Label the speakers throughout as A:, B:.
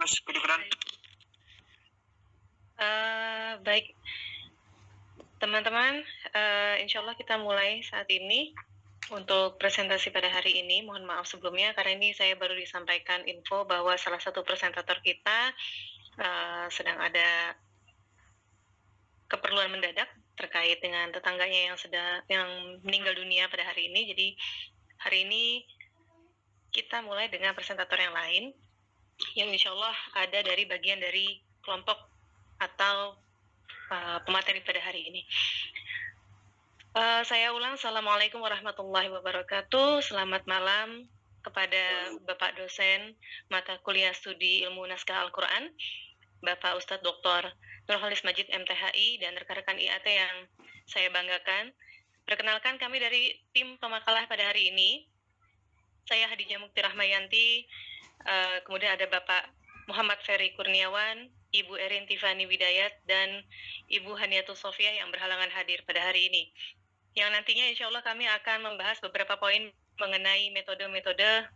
A: Mas, kedengeran?
B: Baik, teman-teman, insya Allah kita mulai saat ini untuk presentasi pada hari ini. Mohon maaf sebelumnya karena ini saya baru disampaikan info bahwa salah satu presentator kita sedang ada keperluan mendadak terkait dengan tetangganya yang meninggal dunia pada hari ini. Jadi hari ini kita mulai dengan presentator yang lain yang insya Allah ada dari bagian dari kelompok atau pemateri pada hari ini. Saya ulang, Assalamualaikum warahmatullahi wabarakatuh. Selamat malam kepada Bapak dosen mata kuliah studi ilmu naskah Al-Quran, Bapak Ustadz Dr. Nurholis Majid MTHI, dan rekan-rekan IAT yang saya banggakan. Perkenalkan, kami dari tim pemakalah pada hari ini. Saya Hadijah Mukti Rahmayanti, kemudian ada Bapak Muhammad Ferry Kurniawan, Ibu Erin Tiffany Widayat, dan Ibu Haniatul Sofia yang berhalangan hadir pada hari ini. Yang nantinya insya Allah kami akan membahas beberapa poin mengenai metode-metode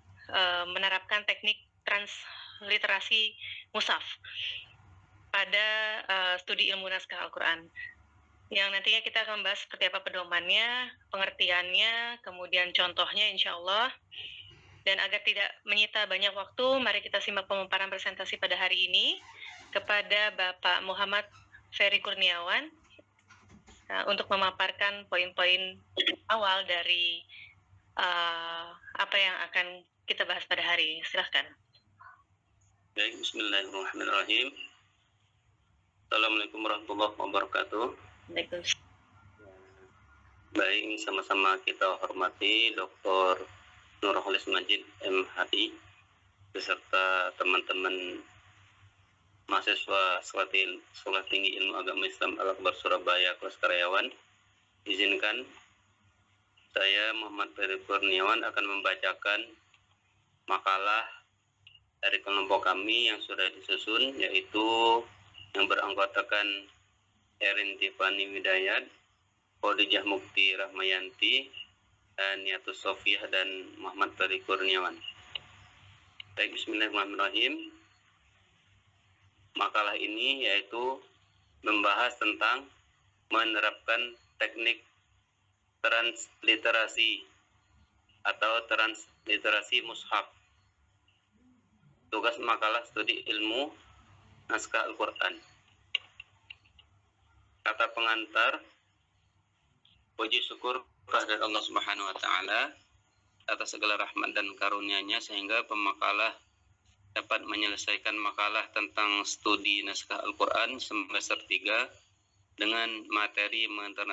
B: menerapkan teknik transliterasi mushaf pada studi ilmu naskah Al-Quran. Yang nantinya kita akan membahas seperti apa pedomannya, pengertiannya, kemudian contohnya insya Allah. Dan agar tidak menyita banyak waktu, mari kita simak pemaparan presentasi pada hari ini kepada Bapak Muhammad Ferry Kurniawan untuk memaparkan poin-poin awal dari apa yang akan kita bahas pada hari ini. Silahkan.
C: Baik, bismillahirrahmanirrahim. Assalamualaikum warahmatullahi wabarakatuh.
B: Waalaikumsalam.
C: Baik, ini sama-sama kita hormati Dr. Nurholis Majid MHI beserta teman-teman mahasiswa Sekolah Tinggi Ilmu Agama Islam Al-Akbar Surabaya kelas karyawan. Izinkan saya Muhammad Ferry Kurniawan akan membacakan makalah dari kelompok kami yang sudah disusun, yaitu yang beranggotakan Erin Tiffany Widayat, Khadijah Mukti Rahmayanti, dan Niatus Sofiah dan Muhammad Ferry Kurniawan. Baik, bismillahirrahmanirrahim. Makalah ini yaitu membahas tentang menerapkan teknik transliterasi atau transliterasi mushaf. Tugas makalah studi ilmu naskah Al-Quran. Kata pengantar, puji syukur kehadirat Allah Subhanahu wa taala atas segala rahmat dan karunia-Nya sehingga pemakalah dapat menyelesaikan makalah tentang studi naskah Al-Quran semester 3 dengan materi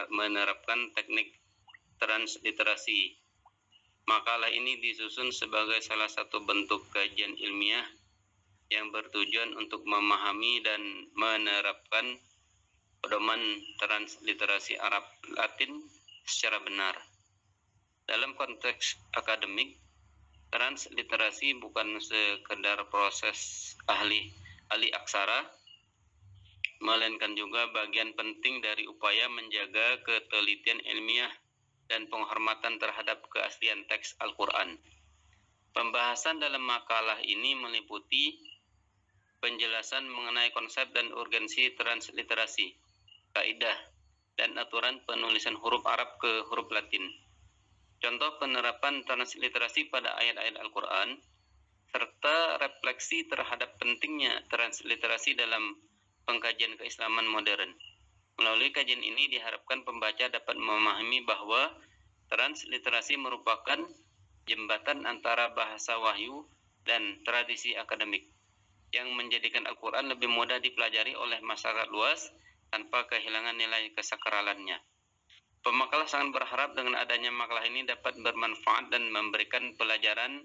C: menerapkan teknik transliterasi. Makalah ini disusun sebagai salah satu bentuk kajian ilmiah yang bertujuan untuk memahami dan menerapkan pedoman transliterasi Arab Latin secara benar. Dalam konteks akademik, transliterasi bukan sekedar proses ahli aksara, melainkan juga bagian penting dari upaya menjaga ketelitian ilmiah dan penghormatan terhadap keaslian teks Al-Quran. Pembahasan dalam makalah ini meliputi penjelasan mengenai konsep dan urgensi transliterasi, kaidah, dan aturan penulisan huruf Arab ke huruf Latin. Contoh penerapan transliterasi pada ayat-ayat Al-Quran, serta refleksi terhadap pentingnya transliterasi dalam pengkajian keislaman modern. Melalui kajian ini diharapkan pembaca dapat memahami bahwa transliterasi merupakan jembatan antara bahasa wahyu dan tradisi akademik yang menjadikan Al-Quran lebih mudah dipelajari oleh masyarakat luas tanpa kehilangan nilai kesakralannya. Pemakalah sangat berharap dengan adanya makalah ini dapat bermanfaat dan memberikan pelajaran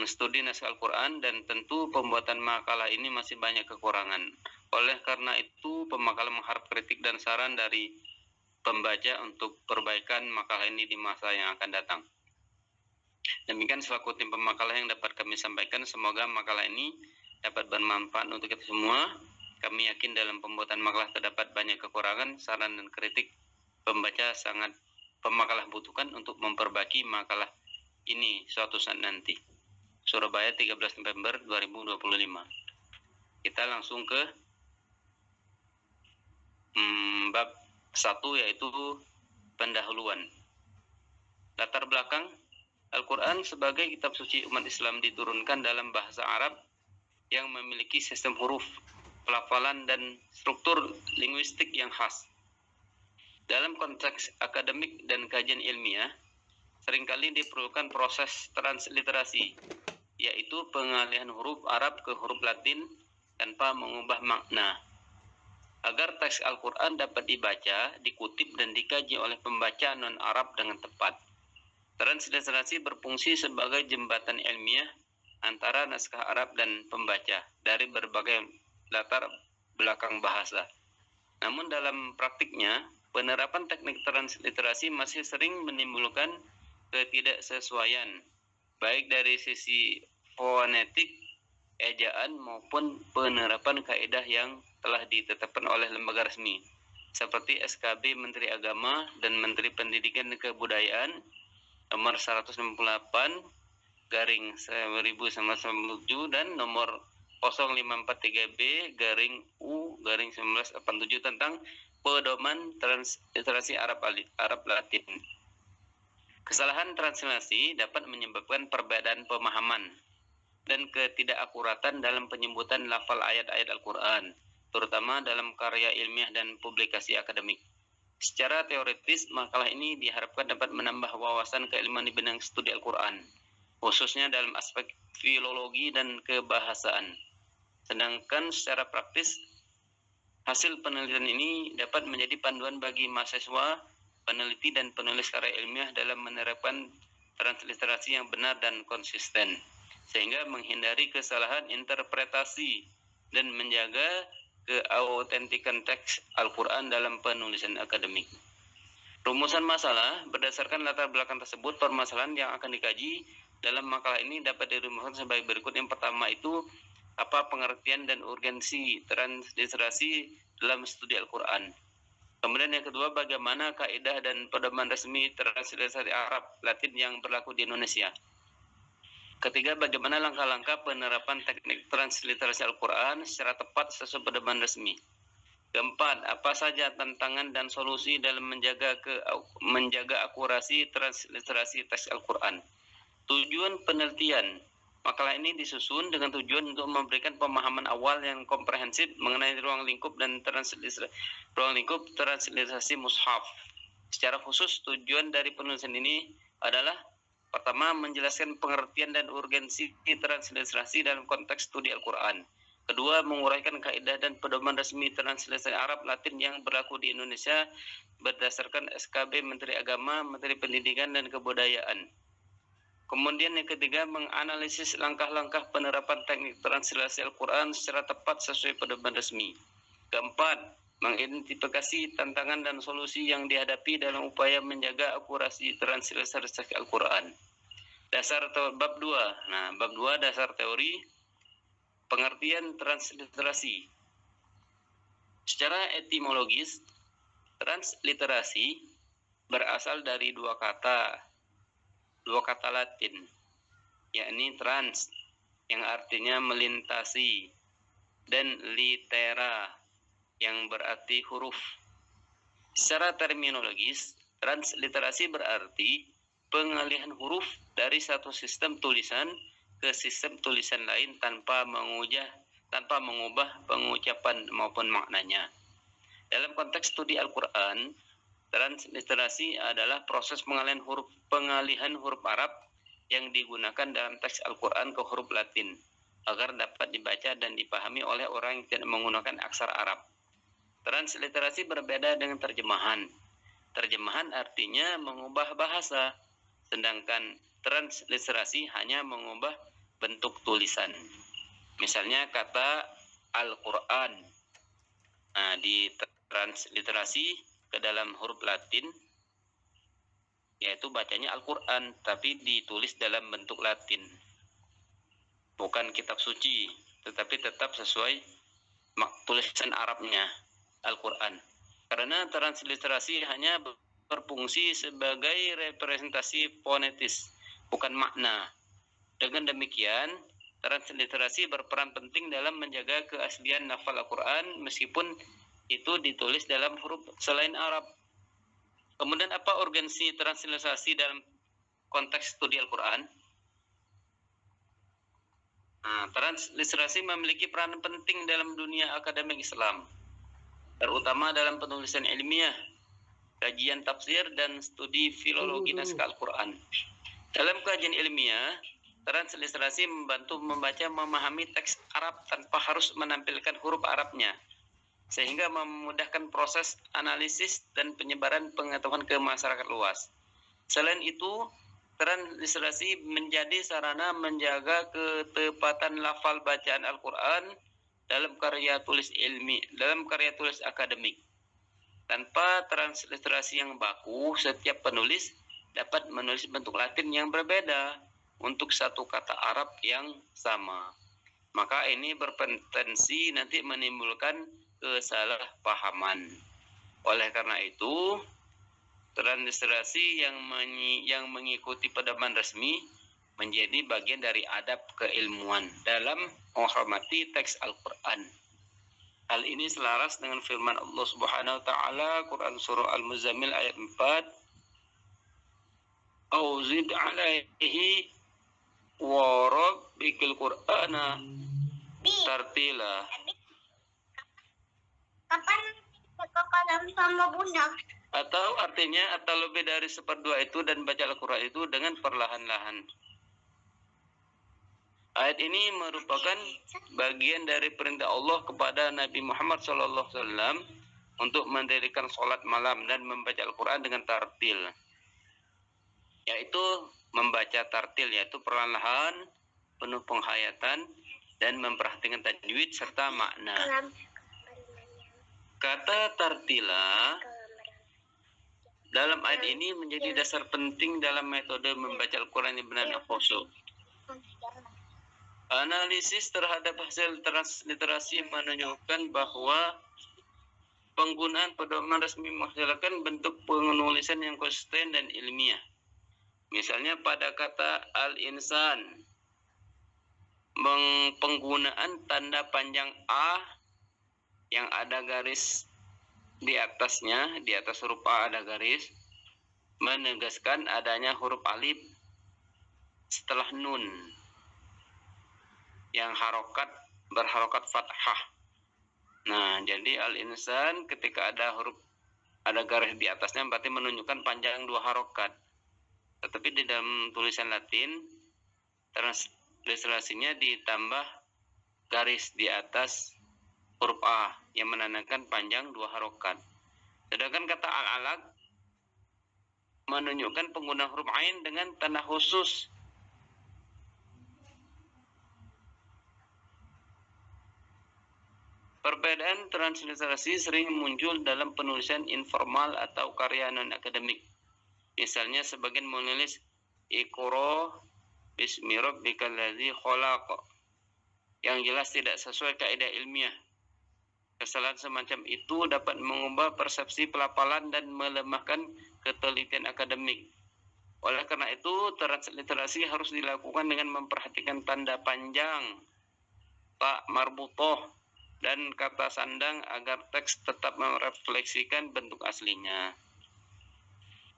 C: studi naskah Al-Quran, dan tentu pembuatan makalah ini masih banyak kekurangan. Oleh karena itu, pemakalah mengharap kritik dan saran dari pembaca untuk perbaikan makalah ini di masa yang akan datang. Demikian selaku tim pemakalah yang dapat kami sampaikan. Semoga makalah ini dapat bermanfaat untuk kita semua. Kami yakin dalam pembuatan makalah terdapat banyak kekurangan, saran dan kritik pembaca sangat pemakalah butuhkan untuk memperbaiki makalah ini suatu saat nanti. Surabaya 13 November 2025. Kita langsung ke bab 1, yaitu pendahuluan. Latar belakang Al-Quran sebagai kitab suci umat Islam diturunkan dalam bahasa Arab yang memiliki sistem huruf, pelafalan, dan struktur linguistik yang khas. Dalam konteks akademik dan kajian ilmiah, seringkali diperlukan proses transliterasi, yaitu pengalihan huruf Arab ke huruf Latin tanpa mengubah makna. Agar teks Al-Quran dapat dibaca, dikutip, dan dikaji oleh pembaca non-Arab dengan tepat. Transliterasi berfungsi sebagai jembatan ilmiah antara naskah Arab dan pembaca dari berbagai latar belakang bahasa. Namun dalam praktiknya, penerapan teknik transliterasi masih sering menimbulkan ketidaksesuaian, baik dari sisi fonetik, ejaan, maupun penerapan kaidah yang telah ditetapkan oleh lembaga resmi, seperti SKB Menteri Agama dan Menteri Pendidikan dan Kebudayaan nomor 194/1997 dan nomor 0543B/U-1987 tentang pedoman transliterasi Arab Latin. Kesalahan translasi dapat menyebabkan perbedaan pemahaman dan ketidakakuratan dalam penyebutan lafal ayat-ayat Al-Quran, terutama dalam karya ilmiah dan publikasi akademik. Secara teoritis, makalah ini diharapkan dapat menambah wawasan keilmuan di bidang studi Al-Quran, khususnya dalam aspek filologi dan kebahasaan. Sedangkan secara praktis, hasil penelitian ini dapat menjadi panduan bagi mahasiswa, peneliti, dan penulis karya ilmiah dalam menerapkan transliterasi yang benar dan konsisten, sehingga menghindari kesalahan interpretasi dan menjaga keautentikan teks Al-Quran dalam penulisan akademik. Rumusan masalah berdasarkan latar belakang tersebut, permasalahan yang akan dikaji dalam makalah ini dapat dirumuskan sebagai berikut. Yang pertama itu, apa pengertian dan urgensi transliterasi dalam studi Al-Quran. Kemudian yang kedua, bagaimana kaidah dan pedoman resmi transliterasi Arab Latin yang berlaku di Indonesia. Ketiga, bagaimana langkah-langkah penerapan teknik transliterasi Al-Quran secara tepat sesuai pedoman resmi. Keempat, apa saja tantangan dan solusi dalam menjaga akurasi transliterasi teks Al-Quran. Tujuan penelitian. Makalah ini disusun dengan tujuan untuk memberikan pemahaman awal yang komprehensif mengenai ruang lingkup transliterasi mushaf. Secara khusus, tujuan dari penulisan ini adalah: pertama, menjelaskan pengertian dan urgensi transliterasi dalam konteks studi Al-Quran. Kedua, menguraikan kaidah dan pedoman resmi transliterasi Arab Latin yang berlaku di Indonesia berdasarkan SKB Menteri Agama, Menteri Pendidikan dan Kebudayaan. Kemudian yang ketiga, menganalisis langkah-langkah penerapan teknik transliterasi Al-Quran secara tepat sesuai pedoman resmi. Keempat, mengidentifikasi tantangan dan solusi yang dihadapi dalam upaya menjaga akurasi transliterasi Al-Quran. Bab 2. Bab 2, dasar teori pengertian transliterasi. Secara etimologis, transliterasi berasal dari dua kata Latin, yakni trans yang artinya melintasi dan litera yang berarti huruf. Secara terminologis, transliterasi berarti pengalihan huruf dari satu sistem tulisan ke sistem tulisan lain tanpa mengubah pengucapan maupun maknanya. Dalam konteks studi Al-Quran, transliterasi adalah proses pengalihan huruf Arab yang digunakan dalam teks Al-Quran ke huruf Latin agar dapat dibaca dan dipahami oleh orang yang tidak menggunakan aksara Arab. Transliterasi berbeda dengan terjemahan. Terjemahan artinya mengubah bahasa, sedangkan transliterasi hanya mengubah bentuk tulisan. Misalnya kata Al-Quran, ditransliterasi ke dalam huruf Latin, yaitu bacanya Al-Quran, tapi ditulis dalam bentuk Latin. Bukan kitab suci, tetapi tetap sesuai tulisan Arabnya, Al-Quran. Karena transliterasi hanya berfungsi sebagai representasi fonetis, bukan makna. Dengan demikian, transliterasi berperan penting dalam menjaga keaslian lafal Al-Quran meskipun itu ditulis dalam huruf selain Arab. Kemudian apa urgensi transliterasi dalam konteks studi Al-Quran? Nah, transliterasi memiliki peran penting dalam dunia akademik Islam, terutama dalam penulisan ilmiah, kajian tafsir, dan studi filologi naskah Al-Quran. Dalam kajian ilmiah, transliterasi membantu membaca memahami teks Arab tanpa harus menampilkan huruf Arabnya, sehingga memudahkan proses analisis dan penyebaran pengetahuan ke masyarakat luas. Selain itu, transliterasi menjadi sarana menjaga ketepatan lafal bacaan Al-Quran dalam karya tulis akademik. Tanpa transliterasi yang baku, setiap penulis dapat menulis bentuk Latin yang berbeda untuk satu kata Arab yang sama. Maka ini berpotensi nanti menimbulkan kesalahpahaman. Oleh karena itu, transliterasi yang mengikuti pedoman resmi menjadi bagian dari adab keilmuan dalam menghormati teks Al-Quran. Hal ini selaras dengan firman Allah Subhanahu wa taala Quran surah Al-Muzammil ayat 4, "Auzid 'alaihi wa rabbikal Qur'ana tartila."
A: Kapan kakak sama bunda?
C: Atau artinya atau lebih dari 1/2 itu dan baca Al-Quran itu dengan perlahan-lahan. Ayat ini merupakan bagian dari perintah Allah kepada Nabi Muhammad SAW untuk mendirikan sholat malam dan membaca Al-Quran dengan tartil, yaitu membaca tartil, yaitu perlahan-lahan, penuh penghayatan, dan memperhatikan tajwid serta makna. Kata tartila dalam ayat ini menjadi dasar penting dalam metode membaca Al-Quran yang benar dan khusyuk. Analisis terhadap hasil transliterasi menunjukkan bahwa penggunaan pedoman resmi menghasilkan bentuk penulisan yang konsisten dan ilmiah. Misalnya pada kata al-insan, penggunaan tanda panjang A yang ada garis di atasnya, di atas huruf A ada garis, menegaskan adanya huruf alif setelah nun yang berharokat fathah. Nah, jadi al-insan ketika ada garis di atasnya berarti menunjukkan panjang 2 harokat. Tetapi di dalam tulisan Latin, transliterasinya ditambah garis di atas huruf A yang menandakan panjang 2 harokat. Sedangkan kata al-alaq menunjukkan penggunaan huruf ain dengan tanda khusus. Perbedaan transliterasi sering muncul dalam penulisan informal atau karya non-akademik. Misalnya sebagian menulis Iqra bismi rabbikal ladzi khalaq, yang jelas tidak sesuai kaidah ilmiah. Kesalahan semacam itu dapat mengubah persepsi pelafalan dan melemahkan ketelitian akademik. Oleh karena itu, transliterasi harus dilakukan dengan memperhatikan tanda panjang, ta marbutoh, dan kata sandang agar teks tetap merefleksikan bentuk aslinya.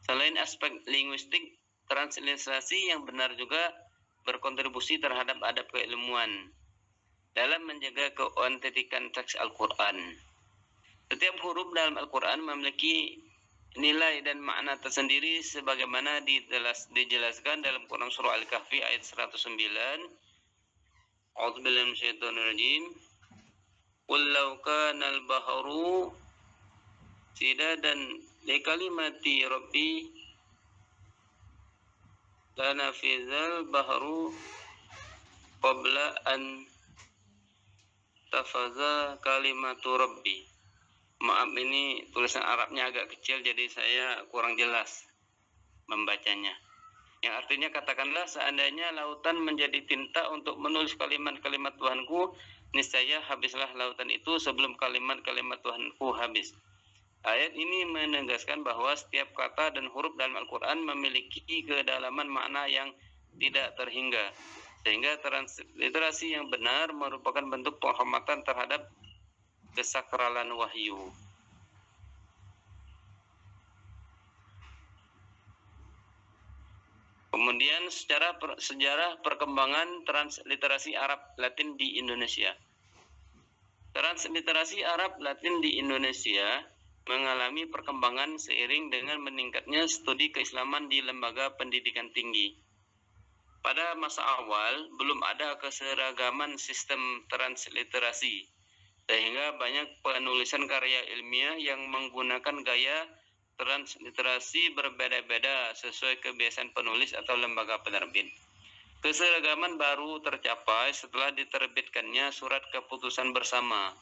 C: Selain aspek linguistik, transliterasi yang benar juga berkontribusi terhadap adab keilmuan dalam menjaga keautentikan teks Al-Quran. Setiap huruf dalam Al-Quran memiliki nilai dan makna tersendiri sebagaimana dijelaskan dalam Quran surah Al-Kahfi ayat 109. A'udzubillahi minasyaitonirrajim. Qul law kana al-bahru sidadan li kalimati rabbi lanafizal bahru qabla an tafaza kalimatu rabbi. Maaf, ini tulisan Arabnya agak kecil jadi saya kurang jelas membacanya. Yang artinya, katakanlah seandainya lautan menjadi tinta untuk menulis kalimat-kalimat Tuhanku, niscaya habislah lautan itu sebelum kalimat-kalimat Tuhanku habis. Ayat ini menegaskan bahwa setiap kata dan huruf dalam Al-Quran memiliki kedalaman makna yang tidak terhingga, Sehingga transliterasi yang benar merupakan bentuk penghormatan terhadap kesakralan wahyu. Kemudian sejarah perkembangan transliterasi Arab Latin di Indonesia. Transliterasi Arab Latin di Indonesia mengalami perkembangan seiring dengan meningkatnya studi keislaman di lembaga pendidikan tinggi. Pada masa awal belum ada keseragaman sistem transliterasi, sehingga banyak penulisan karya ilmiah yang menggunakan gaya transliterasi berbeda-beda sesuai kebiasaan penulis atau lembaga penerbit. Keseragaman baru tercapai setelah diterbitkannya surat keputusan bersama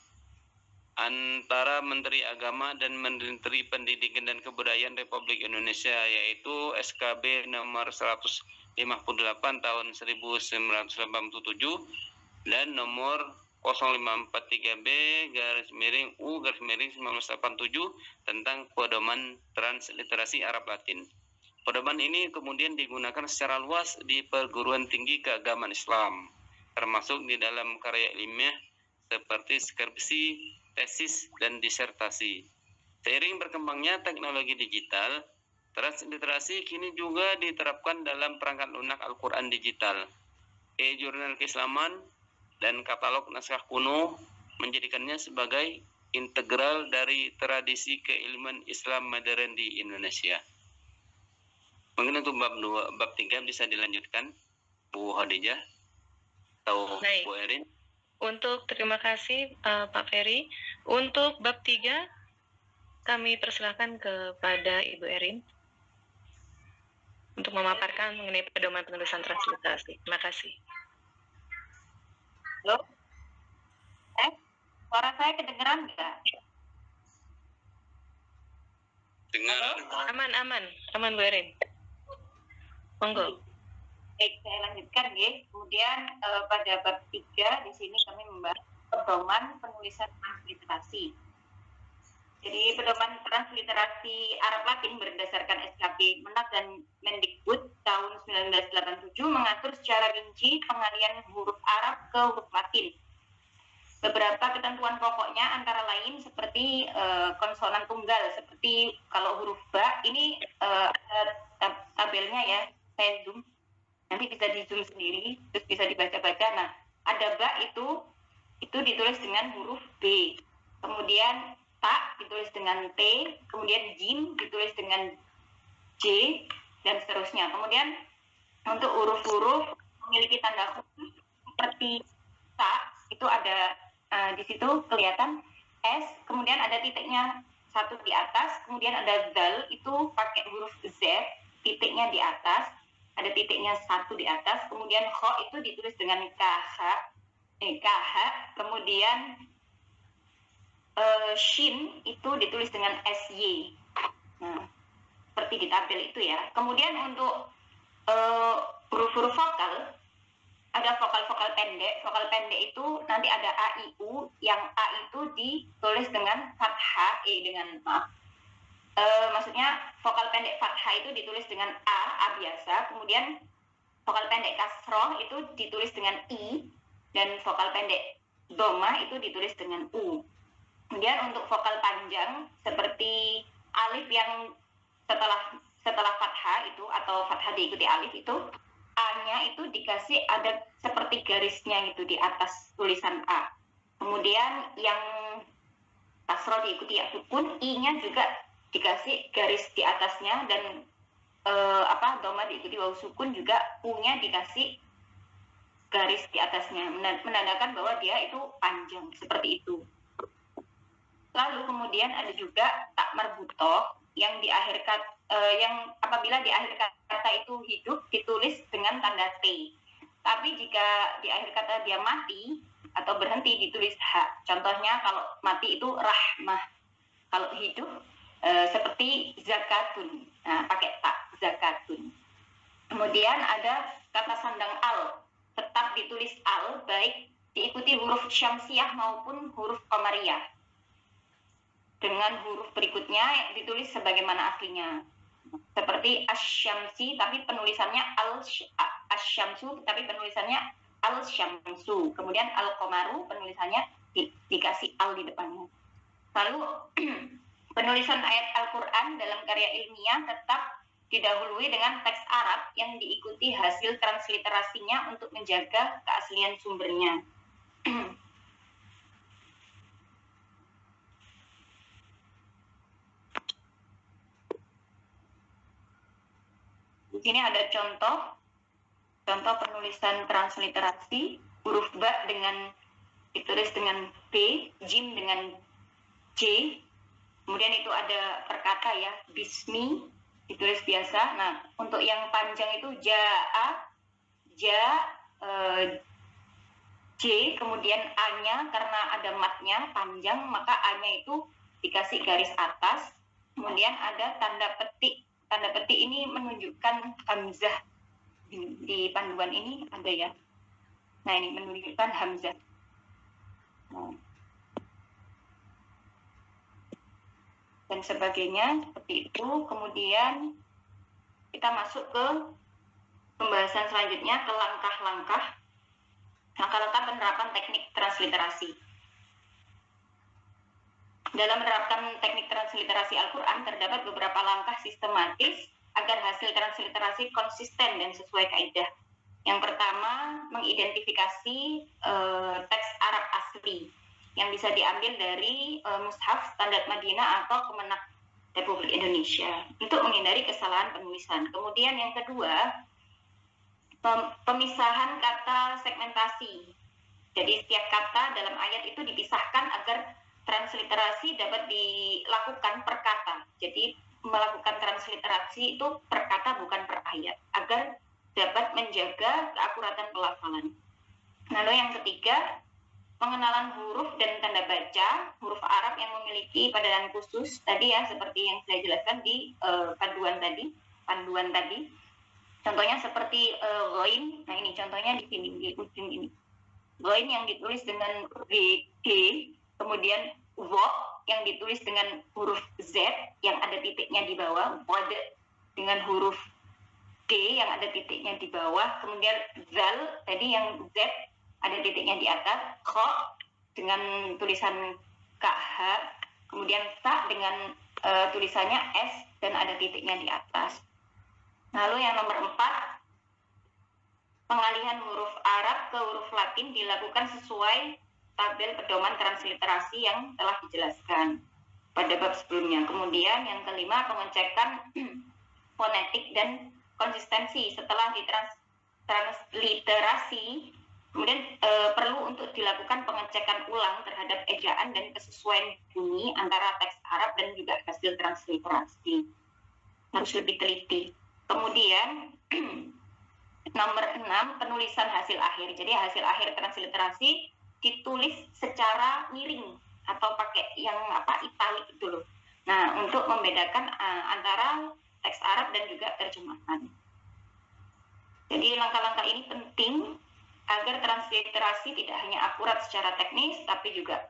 C: antara Menteri Agama dan Menteri Pendidikan dan Kebudayaan Republik Indonesia, yaitu SKB nomor 158 tahun 1987 dan nomor 0543B/U/1987 tentang pedoman transliterasi Arab Latin. Pedoman ini kemudian digunakan secara luas di perguruan tinggi keagamaan Islam, termasuk di dalam karya ilmiah seperti skripsi, tesis, dan disertasi. Seiring berkembangnya teknologi digital, transliterasi kini juga diterapkan dalam perangkat lunak Al-Quran digital, e-jurnal keislaman, dan katalog naskah kuno menjadikannya sebagai integral dari tradisi keilmuan Islam modern di Indonesia. Mungkin untuk bab 3 bisa dilanjutkan, Bu Khadijah atau
B: Baik.
C: Bu Erin.
B: Terima kasih Pak Ferry. Untuk bab 3 kami persilakan kepada Ibu Erin untuk memaparkan mengenai pedoman penulisan transliterasi. Terima kasih.
A: Halo? Suara saya kedengeran nggak?
C: Dengar.
B: Aman Bu Erin. Monggo.
A: Baik, saya lanjutkan ya. Kemudian pada bab 3 di sini kami membahas pedoman penulisan transliterasi. Jadi pedoman transliterasi Arab Latin berdasarkan SKB Menak dan Mendikbud tahun 1987 mengatur secara rinci pengalian huruf Arab ke huruf Latin. Beberapa ketentuan pokoknya antara lain seperti konsonan tunggal, seperti kalau huruf ba ini tabelnya ya, saya zoom, nanti bisa di zoom sendiri, terus bisa dibaca-baca. Nah, ada ba itu ditulis dengan huruf B, kemudian ta ditulis dengan T, kemudian jim ditulis dengan J, dan seterusnya. Kemudian untuk huruf-huruf memiliki tanda khusus seperti ta itu ada di situ kelihatan S, kemudian ada titiknya satu di atas, kemudian ada zal itu pakai huruf Z, titiknya di atas, ada titiknya satu di atas, kemudian kho itu ditulis dengan KH, kemudian shin itu ditulis dengan SY. Nah, seperti di tabel itu ya. Kemudian untuk huruf-huruf vokal, ada vokal-vokal pendek. Vokal pendek itu nanti ada A, I, U, yang A itu ditulis dengan fathah, maksudnya vokal pendek fathah itu ditulis dengan A biasa, kemudian vokal pendek kasroh itu ditulis dengan I, dan vokal pendek doma itu ditulis dengan U. Kemudian untuk vokal panjang seperti alif yang setelah fathah itu atau fathah diikuti alif itu, A-nya itu dikasih ada seperti garisnya itu di atas tulisan A. Kemudian yang kasroh diikuti ya sukun, I-nya juga dikasih garis di atasnya, dan doma diikuti wawu sukun juga, U-nya dikasih garis di atasnya, menandakan bahwa dia itu panjang seperti itu. Lalu kemudian ada juga tak marbutoh yang di akhir yang apabila di akhir kata itu hidup ditulis dengan tanda T. Tapi jika di akhir kata dia mati atau berhenti ditulis H. Contohnya kalau mati itu rahmah. Kalau hidup seperti zakatun. Nah, pakai tak, zakatun. Kemudian ada kata sandang al. Tetap ditulis al, baik diikuti huruf syamsiah maupun huruf qamariyah. Dengan huruf berikutnya ditulis sebagaimana aslinya. Seperti asyamsi tapi penulisannya asyamsu tapi penulisannya al-syamsu. Kemudian al-qamaru penulisannya dikasih al di depannya. Lalu penulisan ayat Al-Qur'an dalam karya ilmiah tetap didahului dengan teks Arab yang diikuti hasil transliterasinya untuk menjaga keaslian sumbernya. Di sini ada contoh penulisan transliterasi, huruf ba ditulis dengan B, jim dengan J. Kemudian itu ada perkata ya, bismi ditulis biasa. Nah, untuk yang panjang itu J, kemudian A-nya karena ada matnya panjang, maka A-nya itu dikasih garis atas. Kemudian ada tanda petik. Tanda petik ini menunjukkan hamzah. Di panduan ini ada ya. Nah, ini menunjukkan hamzah. Nah. Dan sebagainya seperti itu. Kemudian kita masuk ke pembahasan selanjutnya, ke langkah-langkah penerapan teknik transliterasi. Dalam menerapkan teknik transliterasi Al-Quran terdapat beberapa langkah sistematis agar hasil transliterasi konsisten dan sesuai kaidah. Yang pertama, mengidentifikasi teks Arab asli yang bisa diambil dari Mushaf Standar Madinah atau Kemenak Republik Indonesia untuk menghindari kesalahan penulisan. Kemudian yang kedua, pemisahan kata segmentasi. Jadi setiap kata dalam ayat itu dipisahkan agar transliterasi dapat dilakukan per kata. Jadi melakukan transliterasi itu per kata bukan per ayat agar dapat menjaga keakuratan pelafalan. Lalu yang ketiga, pengenalan huruf dan tanda baca huruf Arab yang memiliki padanan khusus tadi ya, seperti yang saya jelaskan di panduan tadi. Contohnya seperti ghain. Nah, ini contohnya di sini di ujung ini. Ghain yang ditulis dengan G, kemudian wa yang ditulis dengan huruf Z yang ada titiknya di bawah, wad dengan huruf G yang ada titiknya di bawah, kemudian zal tadi yang Z ada titiknya di atas, kha dengan tulisan KH, kemudian ta dengan tulisannya S dan ada titiknya di atas. Lalu yang nomor 4, pengalihan huruf Arab ke huruf Latin dilakukan sesuai tabel pedoman transliterasi yang telah dijelaskan pada bab sebelumnya. Kemudian yang kelima, pengecekan fonetik dan konsistensi setelah ditransliterasi. Kemudian perlu untuk dilakukan pengecekan ulang terhadap ejaan dan kesesuaian bunyi antara teks Arab dan juga hasil transliterasi. Harus lebih teliti. Kemudian nomor 6, penulisan hasil akhir. Jadi hasil akhir transliterasi ditulis secara miring atau pakai yang italik itu loh. Nah, untuk membedakan antara teks Arab dan juga terjemahan. Jadi langkah-langkah ini penting agar transliterasi tidak hanya akurat secara teknis, tapi juga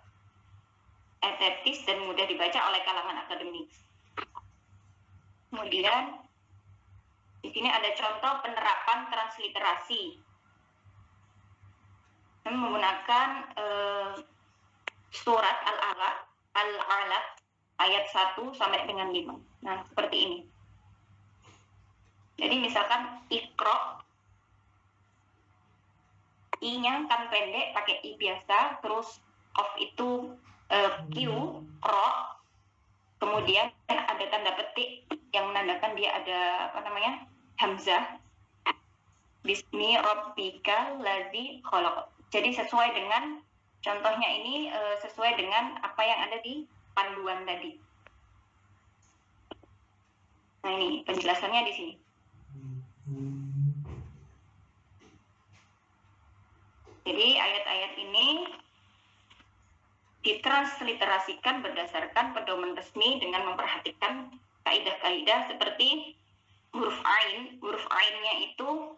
A: estetis dan mudah dibaca oleh kalangan akademik. Kemudian di sini ada contoh penerapan transliterasi menggunakan surat Al-Alaq ayat 1 sampai dengan 5. Nah, seperti ini. Jadi misalkan Iqra, I-nya kan pendek pakai I biasa, terus Qaf itu Q, Qra, kemudian ada tanda petik yang menandakan dia ada hamzah. Bismi rabbikal ladzi khalaq. Jadi sesuai dengan contohnya ini sesuai dengan apa yang ada di panduan tadi. Nah, ini penjelasannya di sini. Jadi ayat-ayat ini ditransliterasikan berdasarkan pedoman resmi dengan memperhatikan kaidah-kaidah seperti huruf ain. Huruf ainnya itu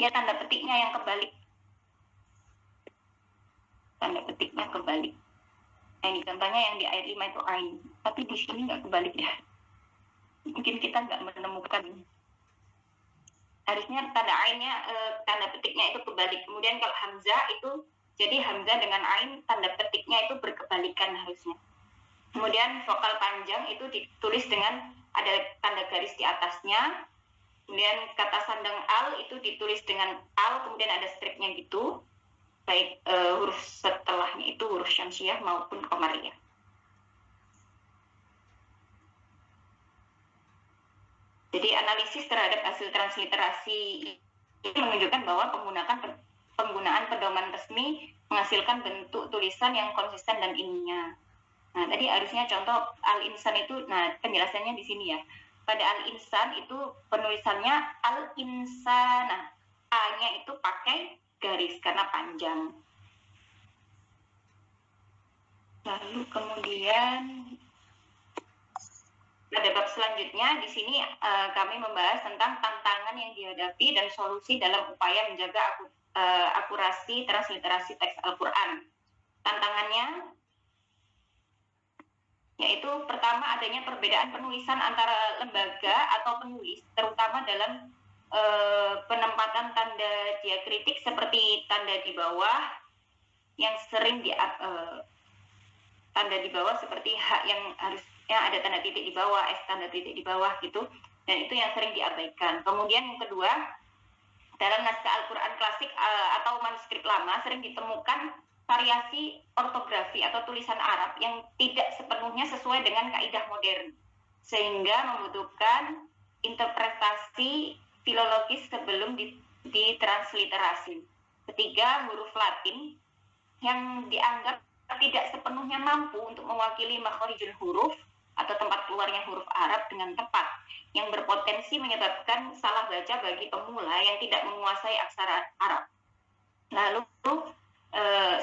A: ya tanda petiknya yang kebalik. Tanda petiknya kebalik. Nah, ini contohnya yang di ayat 5 itu ain. Tapi di sini nggak kebalik ya. Mungkin kita nggak menemukan. harusnya tanda ainnya tanda petiknya itu kebalik. Kemudian kalau hamzah itu jadi hamzah dengan ain tanda petiknya itu berkebalikan harusnya. Kemudian vokal panjang itu ditulis dengan ada tanda garis di atasnya. Kemudian kata sandang al itu ditulis dengan al, kemudian ada stripnya gitu. Baik huruf setelahnya itu huruf syamsiah maupun qamariyah. Jadi analisis terhadap hasil transliterasi ini menunjukkan bahwa penggunaan pedoman resmi menghasilkan bentuk tulisan yang konsisten dan ilmiah. Nah, tadi harusnya contoh al-insan itu, nah penjelasannya di sini ya. Pada al-insan itu penulisannya al-insan. Nah, A-nya itu pakai garis karena panjang. Lalu kemudian pada bab selanjutnya di sini kami membahas tentang tantangan yang dihadapi dan solusi dalam upaya menjaga akurasi transliterasi teks Al-Quran. Tantangannya yaitu pertama adanya perbedaan penulisan antara lembaga atau penulis, terutama dalam penempatan tanda diakritik seperti tanda di bawah yang sering tanda di bawah seperti H yang harusnya ada tanda titik di bawah, S tanda titik di bawah gitu, dan itu yang sering diabaikan. Kemudian yang kedua, dalam naskah Al-Quran klasik atau manuskrip lama sering ditemukan variasi ortografi atau tulisan Arab yang tidak sepenuhnya sesuai dengan kaidah modern, sehingga membutuhkan interpretasi filologis sebelum ditransliterasi. Ketiga, huruf Latin yang dianggap tidak sepenuhnya mampu untuk mewakili makhorijul huruf atau tempat keluarnya huruf Arab dengan tepat, yang berpotensi menyebabkan salah baca bagi pemula yang tidak menguasai aksara Arab. Lalu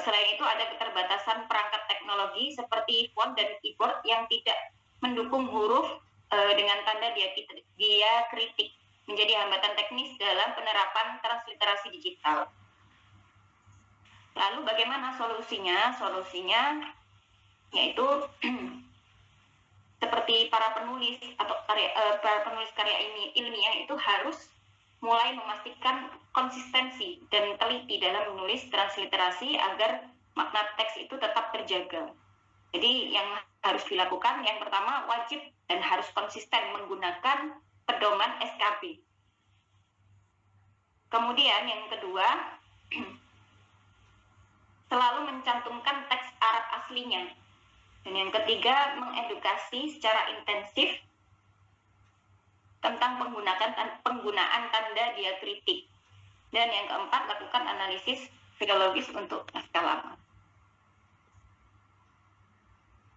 A: selain itu ada keterbatasan perangkat teknologi seperti font dan keyboard yang tidak mendukung huruf dengan tanda diakritik, menjadi hambatan teknis dalam penerapan transliterasi digital. Lalu bagaimana solusinya? Solusinya yaitu seperti para penulis atau para penulis karya ilmiah itu harus mulai memastikan konsistensi dan teliti dalam menulis transliterasi agar makna teks itu tetap terjaga. Jadi yang harus dilakukan yang pertama wajib dan harus konsisten menggunakan pedoman SKB. Kemudian yang kedua selalu mencantumkan teks Arab aslinya. Dan yang ketiga, mengedukasi secara intensif tentang penggunaan tanda diakritik. Dan yang keempat, lakukan analisis filologis untuk naskah lama.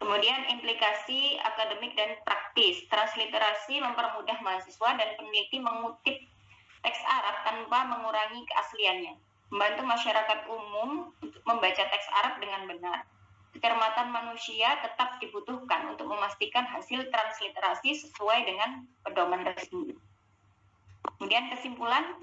A: Kemudian implikasi akademik dan praktis. Transliterasi mempermudah mahasiswa dan peneliti mengutip teks Arab tanpa mengurangi keasliannya, membantu masyarakat umum untuk membaca teks Arab dengan benar. Kecermatan manusia tetap dibutuhkan untuk memastikan hasil transliterasi sesuai dengan pedoman resmi. Kemudian kesimpulan,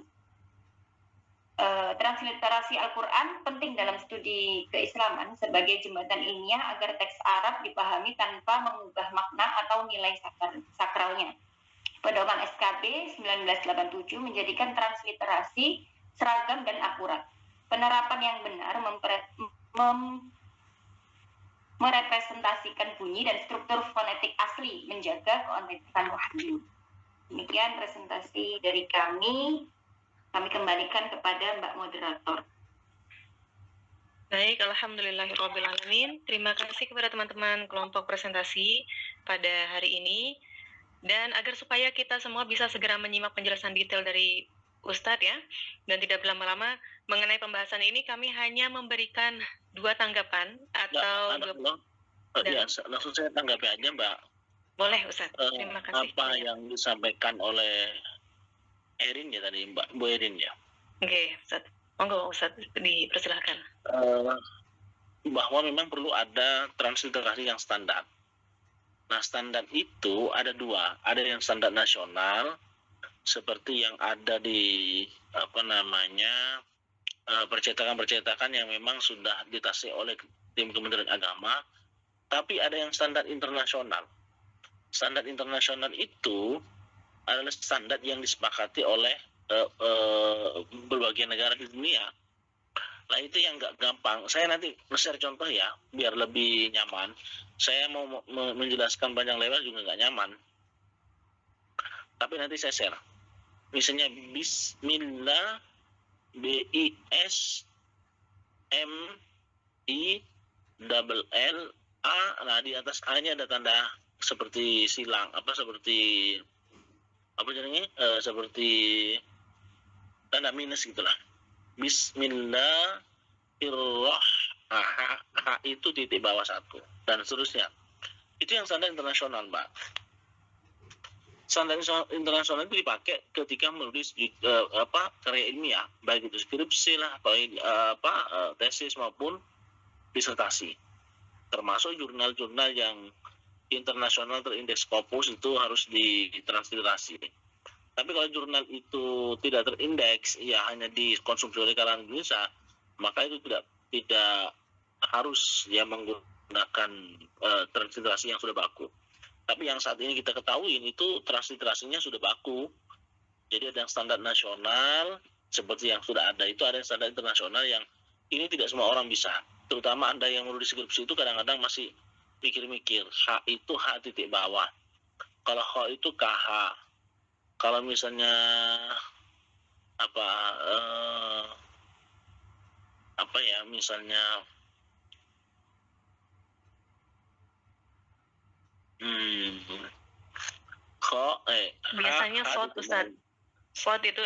A: transliterasi Al-Quran penting dalam studi keislaman sebagai jembatan ilmiah agar teks Arab dipahami tanpa mengubah makna atau nilai sakralnya. Pedoman SKB 1987 menjadikan transliterasi seragam dan akurat. Penerapan yang benar merepresentasikan bunyi dan struktur fonetik asli, menjaga keautentikan wahyu. Demikian presentasi dari kami. Kami kembalikan kepada Mbak Moderator.
B: Baik, alhamdulillahirrabbilalamin. Terima kasih kepada teman-teman kelompok presentasi pada hari ini. Dan agar supaya kita semua bisa segera menyimak penjelasan detail dari Ustadz ya, dan tidak berlama-lama mengenai pembahasan ini, kami hanya memberikan 2 tanggapan atau
D: langsung saya tanggapi aja Mbak.
B: Boleh Ustadz, terima kasih.
D: Apa yang disampaikan oleh Erin ya tadi, Bu Erin ya.
B: Oke, Ustadz. Monggo Ustadz, dipersilahkan.
D: Bahwa memang perlu ada transliterasi yang standar. Nah, standar itu ada 2, ada yang standar nasional seperti yang ada di percetakan-percetakan yang memang sudah ditasik oleh tim Kementerian Agama, tapi ada yang standar internasional. Standar internasional itu adalah standar yang disepakati oleh berbagai negara di dunia. Nah itu yang nggak gampang. Saya nanti share contoh ya, biar lebih nyaman. Saya mau menjelaskan panjang lebar juga nggak nyaman. Tapi nanti saya share. Misalnya Bismillah, BISMILLA. Nah di atas A-nya ada tanda seperti silang, seperti seperti tanda minus gitulah. Bismillahirrahmanirrahim. H itu titik bawah 1 dan seterusnya. Itu yang standar internasional, Mbak. Standar internasional itu dipakai ketika menulis karya ilmiah, baik itu skripsi lah, tesis maupun disertasi. Termasuk jurnal-jurnal yang internasional terindeks Scopus itu harus ditransliterasi. Tapi kalau jurnal itu tidak terindeks, ya hanya dikonsumsi oleh kalangan Indonesia, maka itu tidak harus ya menggunakan transliterasi yang sudah baku. Tapi yang saat ini kita ketahui itu transliterasinya sudah baku. Jadi ada yang standar nasional seperti yang sudah ada, itu ada yang standar internasional yang ini tidak semua orang bisa. Terutama Anda yang menulis skripsi itu kadang-kadang masih mikir-mikir, H itu H titik bawah. Kalau H itu KH. Kalau misalnya misalnya
B: biasanya SOT, Ustaz. SOT itu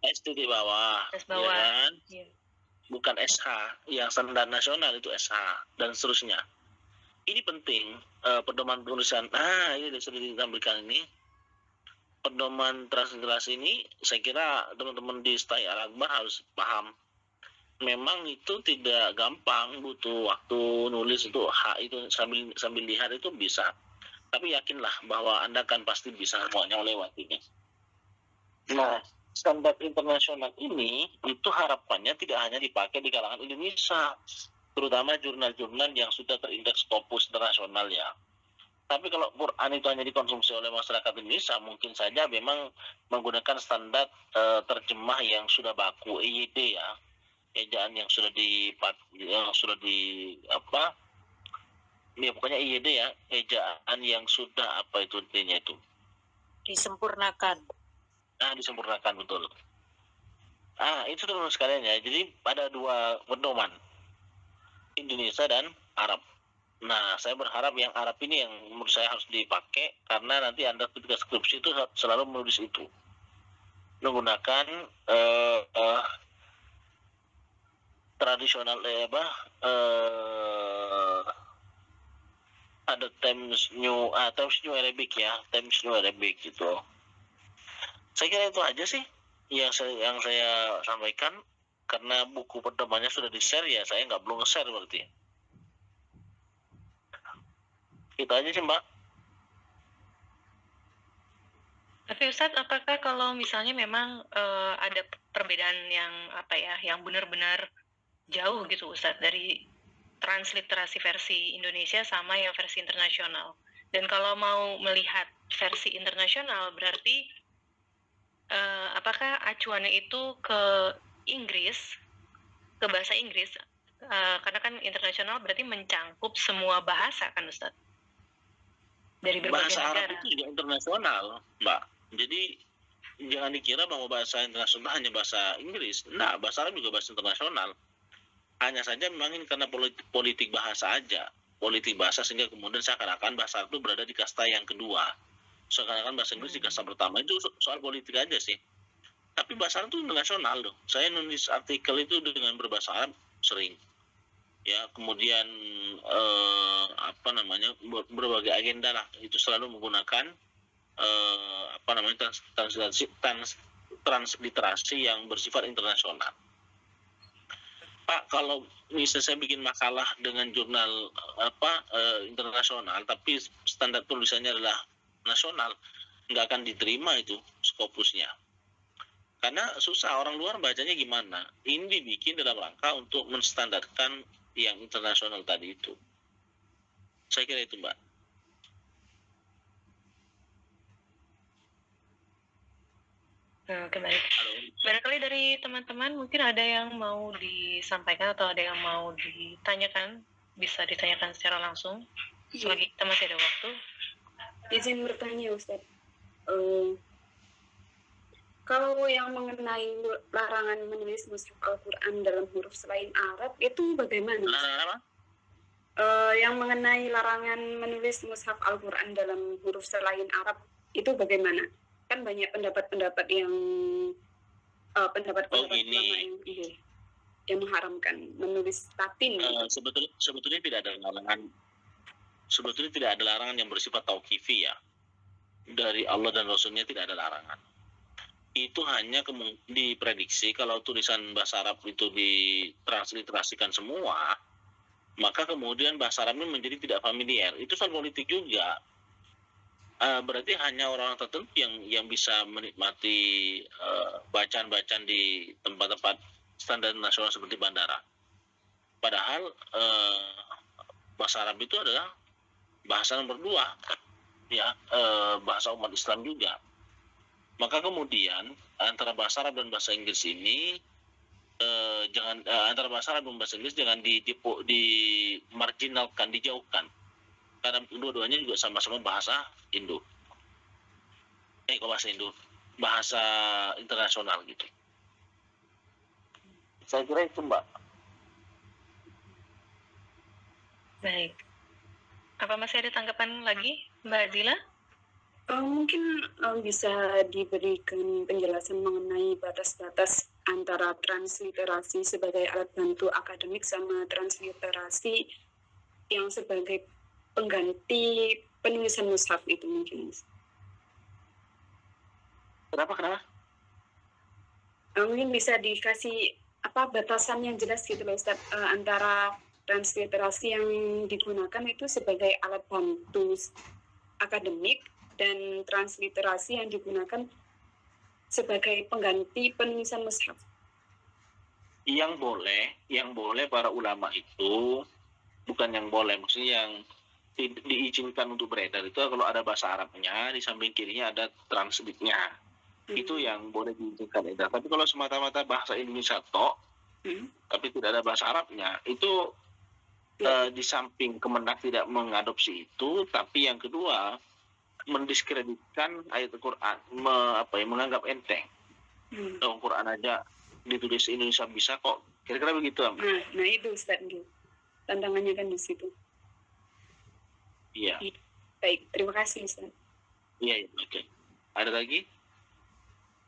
D: S titik bawah,
B: S bawah.
D: ya kan?
B: Iya.
D: Bukan SH, yang standar nasional itu SH dan seterusnya. Ini penting, pedoman penulisan. Ini sudah ditampilkan ini. Pedoman transliterasi ini, saya kira teman-teman di STAI Al-Akbar harus paham. Memang itu tidak gampang, butuh waktu nulis itu H itu sambil lihat itu bisa. Tapi yakinlah bahwa Anda kan pasti bisa semuanya melewatinya. Nah, standar internasional ini itu harapannya tidak hanya dipakai di kalangan Indonesia, terutama jurnal-jurnal yang sudah terindeks Scopus internasional ya. Tapi kalau Quran itu hanya dikonsumsi oleh masyarakat Indonesia, mungkin saja memang menggunakan standar terjemah yang sudah baku, EYD ya, ejaan yang sudah pokoknya EYD ya, ejaan yang sudah intinya itu
E: disempurnakan.
D: Disempurnakan, betul. Itu teman-teman sekalian ya. Jadi ada dua pedoman, Indonesia dan Arab. Nah, saya berharap yang Arab ini yang menurut saya harus dipakai, karena nanti Anda ketika skripsi itu selalu menulis itu menggunakan tradisional ada Times New Arabic ya, Times New Arabic gitu. Saya kira itu aja sih yang saya sampaikan, karena buku pedomannya sudah di-share ya, saya belum nge-share berarti. Itu aja sih, Mbak.
B: Tapi Ustadz, apakah kalau misalnya memang ada perbedaan yang benar-benar jauh gitu Ustadz dari transliterasi versi Indonesia sama yang versi internasional? Dan kalau mau melihat versi internasional, berarti apakah acuannya itu ke Inggris, ke bahasa Inggris? Karena kan internasional berarti mencangkup semua bahasa kan Ustadz? Dari berbagai
D: bahasa
B: negara.
D: Arab itu juga internasional, Mbak. Jadi jangan dikira bahwa bahasa internasional hanya bahasa Inggris. Nah, bahasa Arab juga bahasa internasional. Hanya saja memang ini karena politik bahasa aja. Politik bahasa sehingga kemudian seakan-akan bahasa Arab itu berada di kasta yang kedua. Seakan-akan bahasa Inggris di kasta pertama. Itu soal politik aja sih. Tapi bahasa Arab itu internasional loh. Saya nulis artikel itu dengan berbahasa Arab sering. Ya, kemudian berbagai agenda lah itu selalu menggunakan transliterasi yang bersifat internasional. Pak, kalau misalnya saya bikin makalah dengan jurnal internasional tapi standar tulisannya adalah nasional, nggak akan diterima itu Scopusnya. Karena susah, orang luar bacanya gimana. Ini dibikin dalam rangka untuk menstandarkan yang internasional tadi itu. Saya kira itu, Mbak.
B: Oke, baik.
D: Halo.
B: Barangkali dari teman-teman mungkin ada yang mau disampaikan atau ada yang mau ditanyakan, bisa ditanyakan secara langsung selagi kita masih ada waktu.
F: Izin bertanya Ustaz. Kalau yang mengenai larangan menulis mushaf Al-Quran dalam huruf selain Arab itu bagaimana?
D: Larangan apa?
F: Yang mengenai larangan menulis mushaf Al-Quran dalam huruf selain Arab itu bagaimana? Kan banyak pendapat-pendapat yang pendapat-pendapat ulama yang mengharamkan menulis Latin.
D: Sebetulnya tidak ada larangan. Sebetulnya tidak ada larangan yang bersifat tauqifi ya. Dari Allah dan Rasulnya tidak ada larangan. Itu hanya diprediksi kalau tulisan bahasa Arab itu ditransliterasikan semua, maka kemudian bahasa Arabnya menjadi tidak familiar. Itu soal politik juga. Berarti hanya orang tertentu yang bisa menikmati bacaan-bacaan di tempat-tempat standar nasional seperti bandara. Padahal bahasa Arab itu adalah bahasa nomor 2, ya, bahasa umat Islam juga. Maka kemudian antara bahasa Arab dan bahasa Inggris ini antara bahasa Arab dan bahasa Inggris jangan dimarginalkan, dijauhkan, karena dua-duanya juga sama-sama bahasa Indo. Bahasa Indo, bahasa internasional gitu. Saya kira itu, Mbak.
B: Baik. Apa masih ada tanggapan lagi, Mbak Zila?
F: Mungkin bisa diberikan penjelasan mengenai batas-batas antara transliterasi sebagai alat bantu akademik sama transliterasi yang sebagai pengganti penulisan mushaf itu mungkin.
D: Kenapa?
F: Mungkin bisa dikasih batasan yang jelas gitu loh Ustaz, antara transliterasi yang digunakan itu sebagai alat bantu akademik dan transliterasi yang digunakan sebagai pengganti penulisan mushaf.
D: Yang boleh para ulama itu, bukan yang boleh, maksudnya yang diizinkan untuk beredar itu kalau ada bahasa Arabnya, di samping kirinya ada translitnya. Itu yang boleh diizinkan edar. Tapi kalau semata-mata bahasa Indonesia tapi tidak ada bahasa Arabnya, itu di samping Kemenag tidak mengadopsi itu, tapi yang kedua mendiskreditkan ayat Al-Quran, menganggap enteng. Al-Quran aja ditulis Indonesia bisa kok. Kira-kira begitu, Am.
F: Nah itu Ustaz, tantangannya kan di situ.
D: Iya.
F: Baik, terima kasih Ustaz.
D: Iya, oke. Ada lagi?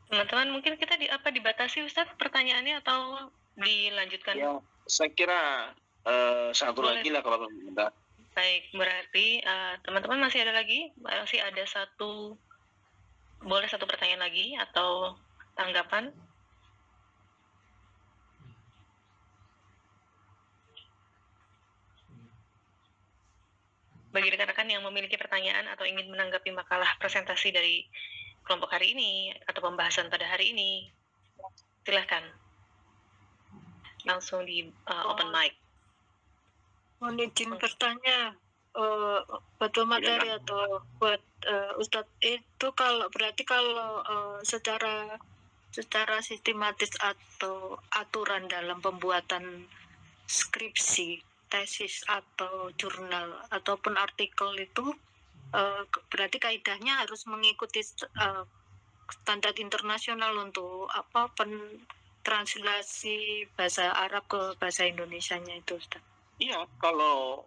B: Teman-teman, mungkin kita dibatasi Ustaz pertanyaannya atau dilanjutkan?
D: Ya, saya kira satu
B: Boleh.
D: lagi lah kalau tidak.
B: Baik, berarti teman-teman masih ada satu pertanyaan lagi atau tanggapan? Bagi rekan-rekan yang memiliki pertanyaan atau ingin menanggapi makalah presentasi dari kelompok hari ini atau pembahasan pada hari ini, silahkan langsung di open mic.
E: Mohon izin bertanya, betul materi atau buat Ustadz itu berarti kalau secara sistematis atau aturan dalam pembuatan skripsi, tesis atau jurnal ataupun artikel itu berarti kaidahnya harus mengikuti standar internasional untuk translasi bahasa Arab ke bahasa Indonesianya itu, Ustaz.
D: Iya, kalau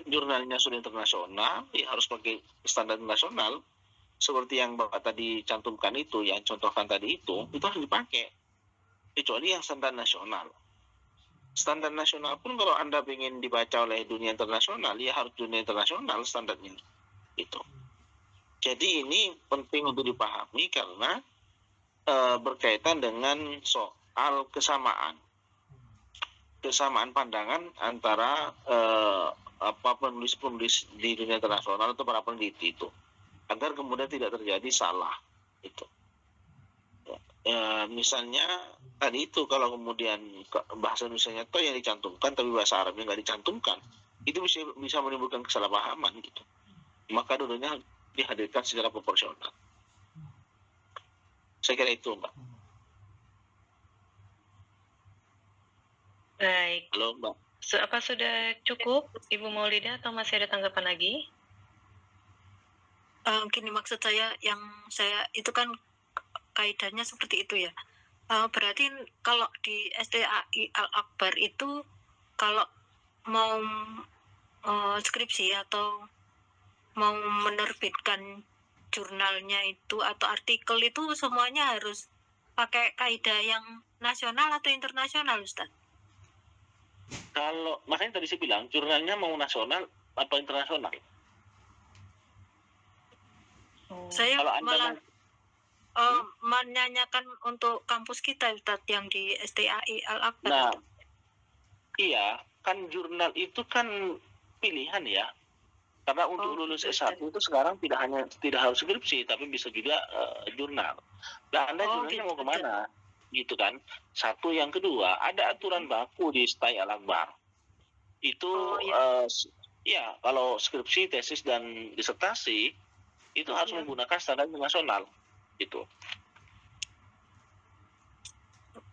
D: jurnalnya sudah internasional, ya harus pakai standar nasional. Seperti yang Bapak tadi cantumkan itu, yang contohkan tadi itu harus dipakai. Kecuali yang standar nasional. Standar nasional pun kalau Anda ingin dibaca oleh dunia internasional, ya harus dunia internasional standarnya. Itu. Jadi ini penting untuk dipahami karena berkaitan dengan soal kesamaan pandangan antara penulis-penulis di dunia internasional atau para peneliti itu, agar kemudian tidak terjadi salah itu. Misalnya tadi itu kalau kemudian bahasa Indonesianya toh yang dicantumkan tapi bahasa Arabnya nggak dicantumkan, itu bisa menimbulkan kesalahpahaman gitu. Maka dulunya dihadirkan secara proporsional. Saya kira itu, Mbak.
B: Baik.
D: Halo, Mbak.
B: Apa sudah cukup, Ibu Maulida, atau masih ada tanggapan lagi?
E: Gini maksud saya, yang saya itu kan kaidahnya seperti itu ya. Berarti kalau di STAI Al-Akbar itu kalau mau skripsi atau mau menerbitkan jurnalnya itu atau artikel itu semuanya harus pakai kaidah yang nasional atau internasional, Ustaz?
D: Kalau makanya tadi saya bilang jurnalnya mau nasional atau internasional.
E: Saya
D: Kalau Anda
E: malah menanyakan untuk kampus kita, Ustaz, yang di STAI Al-Akbar.
D: Nah, iya, kan jurnal itu kan pilihan ya. Karena untuk lulus S1 itu sekarang tidak harus skripsi, tapi bisa juga jurnal. Nah, Anda jurnalnya mau kemana? Gitu kan. Satu, yang kedua, ada aturan baku di STAI Al-Akbar. Itu ya, kalau skripsi, tesis, dan disertasi itu harus menggunakan standar internasional. Gitu.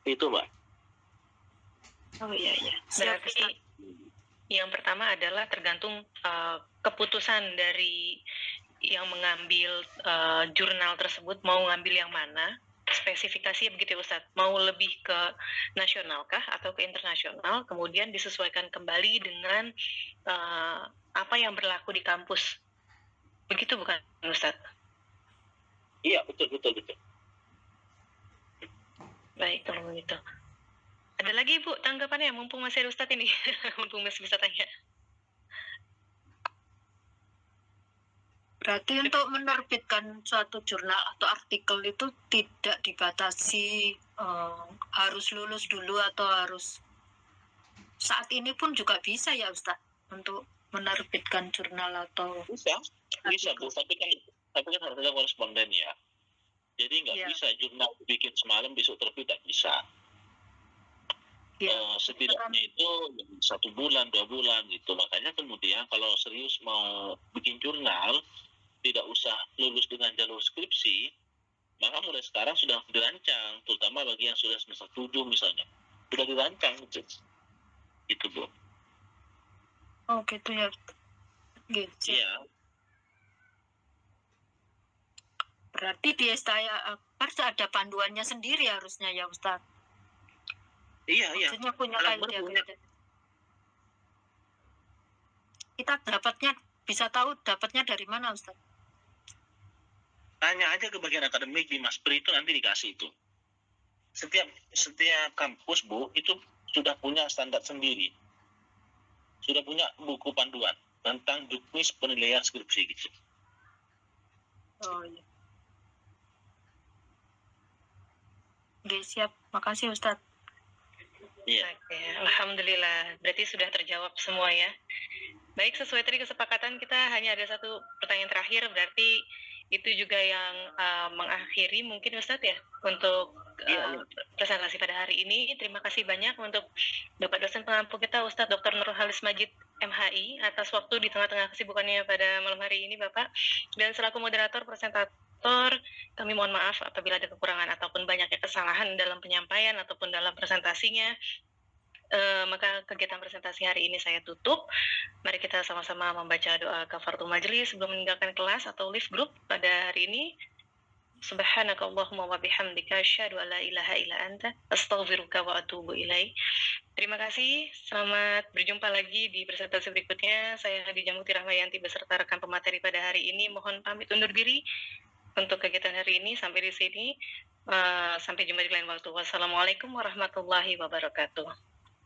D: Itu, Mbak.
E: Oh iya.
B: Berarti yang pertama adalah tergantung keputusan dari yang mengambil jurnal tersebut mau ngambil yang mana, spesifikasi begitu ya Ustadz, mau lebih ke nasional kah atau ke internasional, kemudian disesuaikan kembali dengan apa yang berlaku di kampus. Begitu bukan Ustadz?
D: Iya, betul.
B: Baik, kalau begitu. Ada lagi Ibu tanggapannya, mumpung masih ada Ustadz ini, mumpung masih bisa tanya.
E: Berarti untuk menerbitkan suatu jurnal atau artikel itu tidak dibatasi harus lulus dulu atau harus saat ini pun juga bisa ya Ustaz untuk menerbitkan jurnal atau
D: bisa Bu, tapi kan harus ada koresponden ya. Jadi nggak bisa jurnal bikin semalam besok terbit, tidak bisa. Setidaknya itu 1 bulan 2 bulan gitu. Makanya kemudian kalau serius mau bikin jurnal tidak usah lulus dengan jalur skripsi, maka mulai sekarang sudah dirancang, terutama bagi yang sudah semester 7 misalnya, sudah dirancang gitu Bu.
E: Oh gitu ya. Gitu.
D: Iya.
E: Berarti di STAI harus ada panduannya sendiri harusnya ya Ustaz.
D: Iya.
E: Maksudnya punya kaidah. Kita bisa tahu dapatnya dari mana Ustaz?
D: Tanya aja ke bagian akademik di Maspri, itu nanti dikasih itu. Setiap kampus Bu itu sudah punya standar sendiri. Sudah punya buku panduan tentang juknis penilaian skripsi gitu.
E: Oh iya. Oke, siap. Makasih Ustaz.
D: Iya.
B: Oke, alhamdulillah. Berarti sudah terjawab semua ya. Baik, sesuai tadi kesepakatan kita hanya ada satu pertanyaan terakhir, berarti itu juga yang mengakhiri mungkin Ustadz ya untuk presentasi pada hari ini. Terima kasih banyak untuk Bapak dosen pengampu kita Ustadz Dr. Nurhalis Majid MHI atas waktu di tengah-tengah kesibukannya pada malam hari ini Bapak. Dan selaku moderator presentator, kami mohon maaf apabila ada kekurangan ataupun banyaknya kesalahan dalam penyampaian ataupun dalam presentasinya. Maka kegiatan presentasi hari ini saya tutup. Mari kita sama-sama membaca doa kafaratul majelis sebelum meninggalkan kelas atau live group pada hari ini. Subhanakallahumma wa bihamdika asyhadu an la ilaha illa anta astaghfiruka wa atubu ilaik. Terima kasih. Selamat berjumpa lagi di presentasi berikutnya. Saya Khadijah Muti Rahmayanti beserta rekan pemateri pada hari ini mohon pamit undur diri untuk kegiatan hari ini sampai di sini. Sampai jumpa di lain waktu. Wassalamualaikum warahmatullahi wabarakatuh.